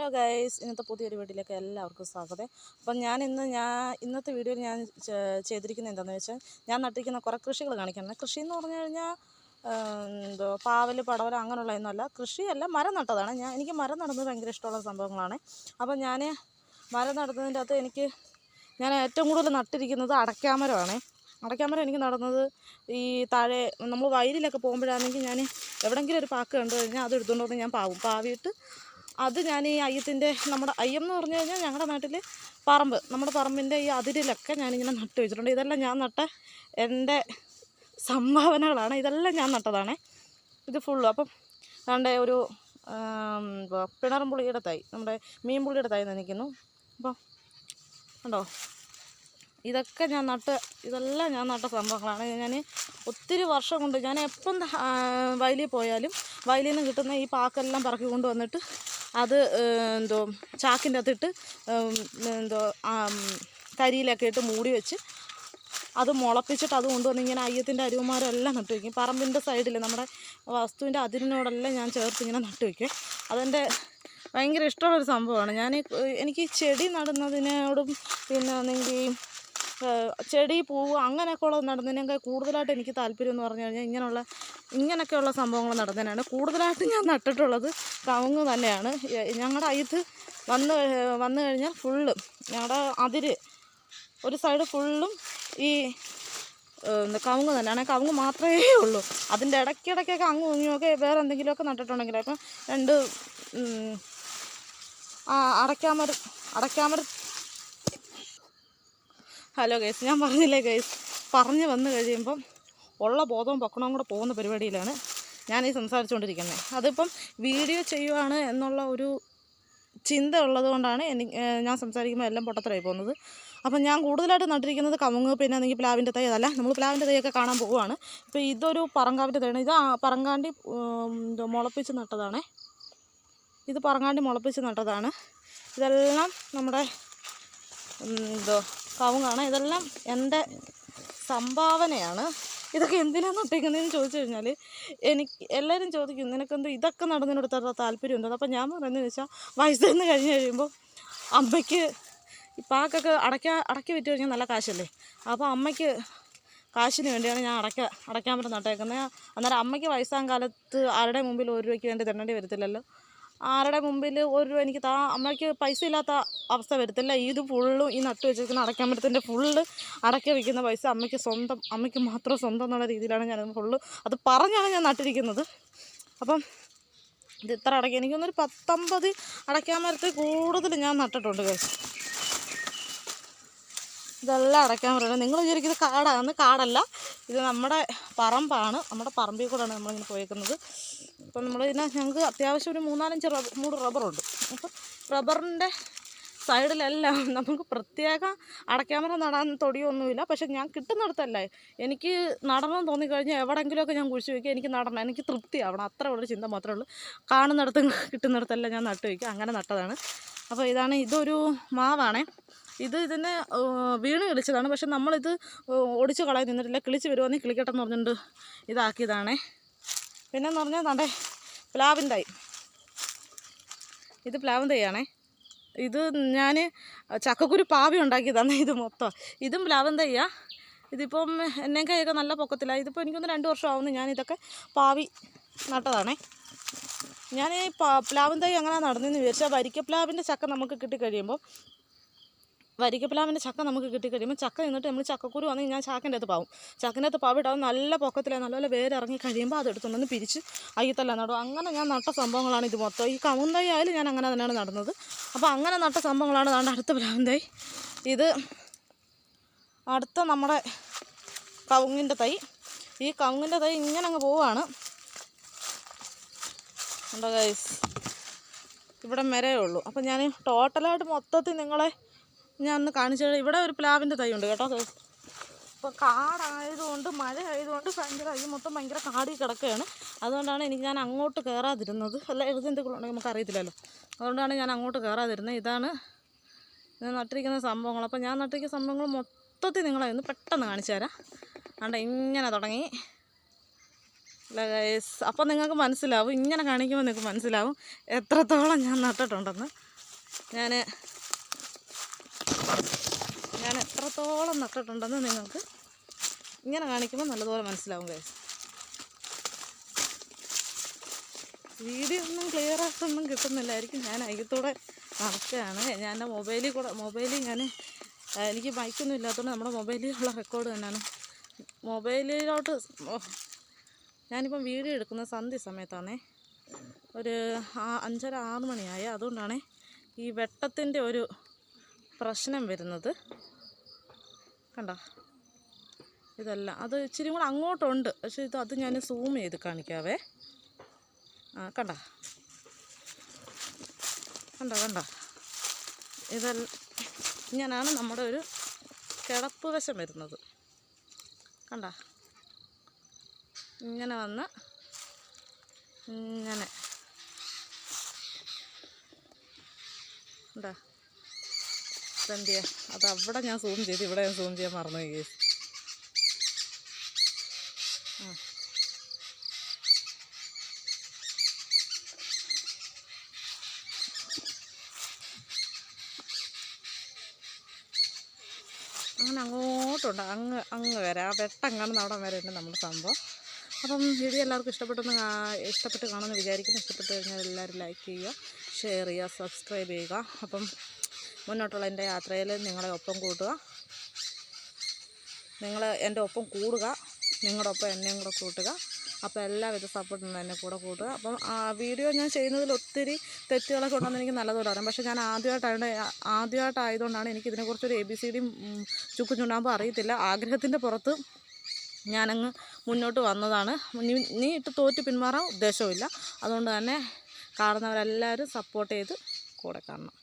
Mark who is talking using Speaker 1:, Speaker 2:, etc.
Speaker 1: Hello guys, ഇന്നത്തെ പുതിയൊരു വീഡിയോയിലേക്ക് എല്ലാവർക്കും സ്വാഗതം. അപ്പം ഇന്നത്തെ വീഡിയോയിൽ ഞാൻ ചെയ്തിരിക്കുന്നത് എന്താണെന്ന് വെച്ചാൽ, ഞാൻ നട്ടിരിക്കുന്ന കുറേ കൃഷികൾ കാണിക്കണം. കൃഷി എന്ന് പറഞ്ഞു കഴിഞ്ഞാൽ പാവൽ, പടവലം അങ്ങനെയുള്ളതൊന്നുമല്ല. കൃഷിയല്ല, മരം നട്ടതാണ്. എനിക്ക് മരം നടുന്നത് ഭയങ്കര ഇഷ്ടമുള്ള സംഭവങ്ങളാണ്. അപ്പം ഞാൻ മരം നടുന്നതിൻ്റെ അകത്ത് ഞാൻ ഏറ്റവും കൂടുതൽ നട്ടിരിക്കുന്നത് അടയ്ക്കാമരമാണ്. അടയ്ക്കാമരം എനിക്ക് നടുന്നത് ഈ താഴെ നമ്മൾ വയലിലൊക്കെ പോകുമ്പോഴാണെങ്കിൽ ഞാൻ എവിടെയെങ്കിലും ഒരു പാക്ക് കണ്ടു കഴിഞ്ഞാൽ അത് എടുത്തുകൊണ്ട് വന്ന് ഞാൻ പാവിയിട്ട് അത് ഞാൻ ഈ നമ്മുടെ അയ്യം എന്ന് പറഞ്ഞു കഴിഞ്ഞാൽ ഞങ്ങളുടെ നാട്ടിൽ നമ്മുടെ പറമ്പിൻ്റെ ഈ അതിരിലൊക്കെ ഞാനിങ്ങനെ നട്ട് വെച്ചിട്ടുണ്ട്. ഇതെല്ലാം ഞാൻ നട്ട എൻ്റെ സംഭാവനകളാണ്. ഇതെല്ലാം ഞാൻ നട്ടതാണ്. ഇത് ഫുള്ള്. അപ്പം അതുകൊണ്ട് ഒരു പിണറും പുളിയുടെ തൈ, നമ്മുടെ മീൻ പുളിയുടെ തൈ നിൽക്കുന്നു. അപ്പം കണ്ടോ, ഇതെല്ലാം ഞാൻ നട്ട സംഭവങ്ങളാണ്. ഞാൻ ഒത്തിരി വർഷം കൊണ്ട് ഞാൻ എപ്പം വയലിൽ പോയാലും വയലിൽ നിന്ന് കിട്ടുന്ന ഈ പാക്കെല്ലാം പറക്കി കൊണ്ട് വന്നിട്ട് അത് ചാക്കിൻ്റെ അകത്തിട്ട് കരിയിലൊക്കെ ഇട്ട് മൂടി വെച്ച് അത് മുളപ്പിച്ചിട്ട് അത് കൊണ്ടുവന്ന് ഇങ്ങനെ അയ്യത്തിൻ്റെ അരുവന്മാരെല്ലാം നട്ടു വയ്ക്കും. പറമ്പിൻ്റെ സൈഡിൽ നമ്മുടെ വസ്തുവിൻ്റെ അതിരിനോടെല്ലാം ഞാൻ ചേർത്ത് ഇങ്ങനെ നട്ടു വയ്ക്കും. അതെൻ്റെ ഭയങ്കര ഇഷ്ടമുള്ളൊരു സംഭവമാണ്. എനിക്ക് ചെടി നടുന്നതിനോടും പിന്നെ ചെടി, പൂവ് അങ്ങനെയൊക്കെ ഉള്ളത് നടുന്നതിനേക്കാൾ കൂടുതലായിട്ട് എനിക്ക് താല്പര്യം എന്ന് പറഞ്ഞു കഴിഞ്ഞാൽ ഇങ്ങനെയൊക്കെയുള്ള സംഭവങ്ങൾ നടുന്നതിനാണ്. കൂടുതലായിട്ട് ഞാൻ നട്ടിട്ടുള്ളത് കവുങ്ങ് തന്നെയാണ്. ഞങ്ങളുടെ അയ്യത്ത് വന്നു കഴിഞ്ഞാൽ ഫുള്ള് ഞങ്ങളുടെ അതിര് ഒരു സൈഡ് ഫുള്ളും ഈ കവുങ്ങ് തന്നെയാണ്. കവുങ്ങ് മാത്രമേ ഉള്ളൂ. അതിൻ്റെ ഇടയ്ക്കിടയ്ക്കൊക്കെ അങ്ങും ഇങ്ങുമൊക്കെ വേറെ എന്തെങ്കിലുമൊക്കെ നട്ടിട്ടുണ്ടെങ്കിൽ ഇപ്പം അടയ്ക്കാമര ഹലോ ഗൈസ്, ഞാൻ പറഞ്ഞില്ലേ ഗൈസ്, പറഞ്ഞു വന്നു കഴിയുമ്പം ഉള്ള ബോധവും പൊക്കണവും കൂടെ പോകുന്ന പരിപാടിയിലാണ് ഞാനീ സംസാരിച്ചുകൊണ്ടിരിക്കുന്നത്. അതിപ്പം വീഡിയോ ചെയ്യുവാണ് എന്നുള്ള ഒരു ചിന്ത ഉള്ളത് കൊണ്ടാണ് ഞാൻ സംസാരിക്കുമ്പോൾ എല്ലാം പൊട്ടത്തരായി പോകുന്നത്. അപ്പം ഞാൻ കൂടുതലായിട്ട് നട്ടിരിക്കുന്നത് കവുങ്ങ്, പിന്നെ പ്ലാവിൻ്റെ തൈ. അതല്ല, നമ്മൾ പ്ലാവിൻ്റെ തൈയൊക്കെ കാണാൻ പോവുകയാണ്. ഇപ്പോൾ ഇതൊരു പറങ്കാവിൻ്റെ തൈയാണ്. ഇത് പറങ്കാണ്ടി മുളപ്പിച്ച് നട്ടതാണ്. ഇത് പറങ്കാണ്ടി മുളപ്പിച്ച് നട്ടതാണ്. ഇതെല്ലാം നമ്മുടെ കവുങ്ങാണ്. ഇതെല്ലാം എൻ്റെ സംഭാവനയാണ്. ഇതൊക്കെ എന്തിനാണ് നട്ടിരിക്കുന്നതെന്ന് ചോദിച്ചു കഴിഞ്ഞാൽ എല്ലാവരും ചോദിക്കും, നിനക്കെന്തോ ഇതൊക്കെ നടുന്നതിനോട് താല്പര്യം ഉണ്ടോ? അപ്പം ഞാൻ പറയുന്നത് വെച്ചാൽ, വയസ്സ് നിന്ന് കഴിഞ്ഞ് കഴിയുമ്പോൾ അമ്മയ്ക്ക് പാക്കൊക്കെ അടയ്ക്ക വിറ്റ് കഴിഞ്ഞാൽ നല്ല കാശല്ലേ. അപ്പോൾ അമ്മയ്ക്ക് കാശിന് വേണ്ടിയാണ് ഞാൻ അടയ്ക്കാമരം നട്ടേക്കുന്നത്. അന്നേരം അമ്മയ്ക്ക് വയസ്സാം കാലത്ത് ആരുടെ മുമ്പിൽ 1 രൂപയ്ക്ക് വേണ്ടി തരേണ്ടി വരത്തില്ലല്ലോ. ആരുടെ മുമ്പിൽ 1 രൂപ എനിക്ക് അമ്മയ്ക്ക് പൈസ ഇല്ലാത്ത അവസ്ഥ വരത്തില്ല. ഇത് ഫുള്ളും ഈ നട്ടു വെച്ചിരിക്കുന്ന അടയ്ക്കാമരത്തിൻ്റെ ഫുള്ള് അടയ്ക്ക വയ്ക്കുന്ന പൈസ അമ്മയ്ക്ക് മാത്രം സ്വന്തം എന്നുള്ള രീതിയിലാണ് ഞാനത് ഫുള്ള് അത് പറഞ്ഞാണ് ഞാൻ നട്ടിരിക്കുന്നത്. അപ്പം ഇത് ഇത്ര എനിക്കൊന്നൊരു 19 അടയ്ക്കാമരത്തിൽ കൂടുതൽ ഞാൻ നട്ടിട്ടുണ്ട് കേസ്. ഇതെല്ലാം അടയ്ക്കാമരമാണ്. നിങ്ങൾ വിചാരിക്കുന്നത് കാടാണ്. കാടല്ല, ഇത് നമ്മുടെ പറമ്പാണ്. നമ്മുടെ പറമ്പിൽ കൂടെയാണ് നമ്മളിങ്ങനെ പോയേക്കുന്നത്. അപ്പം ഞങ്ങൾക്ക് അത്യാവശ്യം ഒരു 3-4 റബ്ബറുണ്ട്. അപ്പം റബ്ബറിൻ്റെ സൈഡിലെല്ലാം നമുക്ക് പ്രത്യേകം അടയ്ക്കാമരം നടാൻ തൊടിയൊന്നുമില്ല. പക്ഷെ ഞാൻ കിട്ടുന്നിടത്തല്ലേ, എനിക്ക് നടണമെന്ന് തോന്നിക്കഴിഞ്ഞാൽ എവിടെയെങ്കിലുമൊക്കെ ഞാൻ കുഴിച്ച് വയ്ക്കുക. എനിക്ക് നടണം, എനിക്ക് തൃപ്തിയാവണം, അത്ര ഉള്ളൊരു ചിന്ത മാത്രമേ ഉള്ളൂ. കാണുന്നിടത്തും കിട്ടുന്നിടത്തെല്ലാം ഞാൻ നട്ടു വയ്ക്കുക. അങ്ങനെ നട്ടതാണ്. അപ്പോൾ ഇതൊരു മാവാണേ. ഇതിനെ വീണ് കിളിച്ചതാണ്. പക്ഷെ നമ്മളിത് ഒടിച്ച് കളയാൻ നിന്നിട്ടില്ല. കിളിച്ച് വരുവാണെങ്കിൽ കിളിക്കട്ടെന്ന് പറഞ്ഞിട്ടുണ്ട് ഇതാക്കിയതാണേ. പിന്നെന്ന് പറഞ്ഞാൽ പ്ലാവിൻ തൈ. ഇത് പ്ലാവിൻ തൈയാണേ. ഇത് ഞാൻ ചക്കക്കുരു പാവി ഉണ്ടാക്കിയതാണ്. ഇത് മൊത്തം ഇതും പ്ലാവിൻ തൈയാണ്. ഇതിപ്പം എന്നേക്കായൊക്കെ നല്ല പൊക്കത്തിലാണ്. ഇതിപ്പോൾ എനിക്കൊന്ന് 2 വർഷം ആവുന്നു ഞാനിതൊക്കെ പാവി നട്ടതാണേ. ഞാൻ ഈ പ്ലാവിൻ തൈ അങ്ങനെ നടന്നതെന്ന് വിചാരിച്ചാൽ, വരിക്കപ്ലാവിൻ്റെ ചക്ക നമുക്ക് കിട്ടിക്കഴിയുമ്പോൾ ചക്ക നിന്നിട്ട് നമ്മൾ ചക്കക്കുരു വന്നെങ്കിൽ ഞാൻ ചാക്കിൻ്റെ അകത്ത് പാവും. ചാക്കിൻ്റെ അകത്ത് പാവിട്ടാവും നല്ല പൊക്കത്തിലാണ്. നല്ലപോലെ വേരിറങ്ങി കഴിയുമ്പോൾ അതെടുത്തുകൊണ്ടൊന്ന് പിരിച്ച് അയ്യത്തെല്ലാം നടും. അങ്ങനെ ഞാൻ നട്ട സംഭവങ്ങളാണ് ഇത് മൊത്തം. ഈ കവുങ്ങ് തൈ ആയാലും ഞാൻ അങ്ങനെ തന്നെയാണ് നടുന്നത്. അപ്പോൾ അങ്ങനെ നട്ട സംഭവങ്ങളാണ് അടുത്ത പ്ലാവിൻ തൈ. ഇത് അടുത്ത നമ്മുടെ കവുങ്ങിൻ്റെ തൈ. ഈ കവുങ്ങിൻ്റെ തൈ ഇങ്ങനെ അങ്ങ് പോവുകയാണ്. ഉണ്ടോ ഗൈസ്, ഇവിടെ മരേ ഉള്ളൂ. അപ്പം ഞാൻ ടോട്ടലായിട്ട് മൊത്തത്തിൽ നിങ്ങളെ ഞാൻ ഒന്ന് കാണിച്ചു. ഇവിടെ ഒരു പ്ലാവിൻ്റെ തൈ ഉണ്ട് കേട്ടോ. ഇപ്പോൾ കാടായതുകൊണ്ട്, മഴ ആയതുകൊണ്ട് ഭയങ്കര കാടി കിടക്കുകയാണ്. അതുകൊണ്ടാണ് ഞാൻ അങ്ങോട്ട് കയറാതിരുന്നത്. അല്ല, എന്തെങ്കിലും ഉണ്ടെങ്കിൽ നമുക്ക് അറിയത്തില്ലല്ലോ. അതുകൊണ്ടാണ് ഞാൻ അങ്ങോട്ട് കയറാതിരുന്നത്. ഇതാണ് ഞാൻ നട്ടിരിക്കുന്ന സംഭവങ്ങൾ. അപ്പോൾ ഞാൻ നട്ടിരിക്കുന്ന സംഭവങ്ങൾ മൊത്തത്തിൽ നിങ്ങളെ ഒന്ന് പെട്ടെന്ന് കാണിച്ചു തരാം. ഇങ്ങനെ തുടങ്ങി. അല്ല ഗൈസ്, അപ്പോൾ നിങ്ങൾക്ക് മനസ്സിലാവും, ഇങ്ങനെ കാണിക്കുമ്പോൾ നിങ്ങൾക്ക് മനസ്സിലാവും എത്രത്തോളം ഞാൻ നട്ടിട്ടുണ്ടെന്ന്. ഞാൻ എത്രത്തോളം നട്ടിട്ടുണ്ടെന്ന് നിങ്ങൾക്ക് ഇങ്ങനെ കാണിക്കുമ്പോൾ നല്ലതുപോലെ മനസ്സിലാവും ഗൈസ്. വീഡിയോ ഒന്നും ക്ലിയർ ആയിട്ടൊന്നും കിട്ടുന്നില്ലായിരിക്കും. ഞാൻ അയ്യത്തൂടെ നടക്കുകയാണ്. ഞാൻ എൻ്റെ മൊബൈലിൽ ഞാൻ എനിക്ക് മൈക്കൊന്നും ഇല്ലാത്തതുകൊണ്ട് നമ്മുടെ മൊബൈലിലുള്ള റെക്കോർഡ് തന്നെയാണ്. മൊബൈലിലോട്ട് ഞാനിപ്പം വീഡിയോ എടുക്കുന്ന സന്ധ്യ സമയത്താണേ, ഒരു 5:30-6 മണിയായി. അതുകൊണ്ടാണ് ഈ വെട്ടത്തിൻ്റെ ഒരു പ്രശ്നം വരുന്നത്. കണ്ട, ഇതല്ല, അത് ഇച്ചിരി കൂടെ അങ്ങോട്ടുണ്ട്. പക്ഷേ അത് ഞാൻ സൂം ചെയ്ത് കാണിക്കാവേ. കണ്ട ഇങ്ങനെയാണ് നമ്മുടെ ഒരു കിടപ്പ് വശം വരുന്നത്. കണ്ട, ഇങ്ങനെ വന്ന് ഇങ്ങനെ കണ്ട എന്തിയാ. അത് അവിടെ ഞാൻ സൂം ചെയ്ത് ഇവിടെ ഞാൻ സൂം ചെയ്യാൻ മറന്നുപോയി കേസ്. അങ്ങനെ അങ്ങോട്ടുണ്ട്, അങ്ങ് വരെ ആ വെട്ടം കാണുന്ന അവിടെ വരെ ഉണ്ട് നമ്മുടെ സംഭവം. അപ്പം വീഡിയോ എല്ലാവർക്കും ഇഷ്ടപ്പെട്ട് കാണുമെന്ന് വിചാരിക്കുന്നു. ഇഷ്ടപ്പെട്ട് കഴിഞ്ഞാൽ എല്ലാവരും ലൈക്ക് ചെയ്യുക, ഷെയർ ചെയ്യുക, സബ്സ്ക്രൈബ് ചെയ്യുക. അപ്പം മുന്നോട്ടുള്ള എൻ്റെ യാത്രയിൽ നിങ്ങളെ ഒപ്പം കൂടുക, എൻ്റെ ഒപ്പം കൂടുക, നിങ്ങളുടെ ഒപ്പം എന്നെയും കൂടെ കൂട്ടുക. അപ്പോൾ എല്ലാവിധ സപ്പോർട്ടും എന്നെ കൂടെ കൂട്ടുക. അപ്പം വീഡിയോ ഞാൻ ചെയ്യുന്നതിൽ ഒത്തിരി തെറ്റുകളൊക്കെ ഉണ്ടെന്ന് എനിക്ക് നല്ലതുപോലെ അറിയാം. പക്ഷേ ഞാൻ ആദ്യമായിട്ടായതുകൊണ്ടാണ് എനിക്ക് ഇതിനെക്കുറിച്ചൊരു ABCD ചുക്കും ചുണ്ടാകുമ്പോൾ അറിയത്തില്ല. ആഗ്രഹത്തിൻ്റെ പുറത്ത് ഞാനങ്ങ് മുന്നോട്ട് വന്നതാണ്. നീ ഇട്ട് തോറ്റ് പിന്മാറാൻ ഉദ്ദേശവുമില്ല. അതുകൊണ്ട് തന്നെ കാണുന്നവരെല്ലാവരും സപ്പോർട്ട് ചെയ്ത് കൂടെ കാണണം.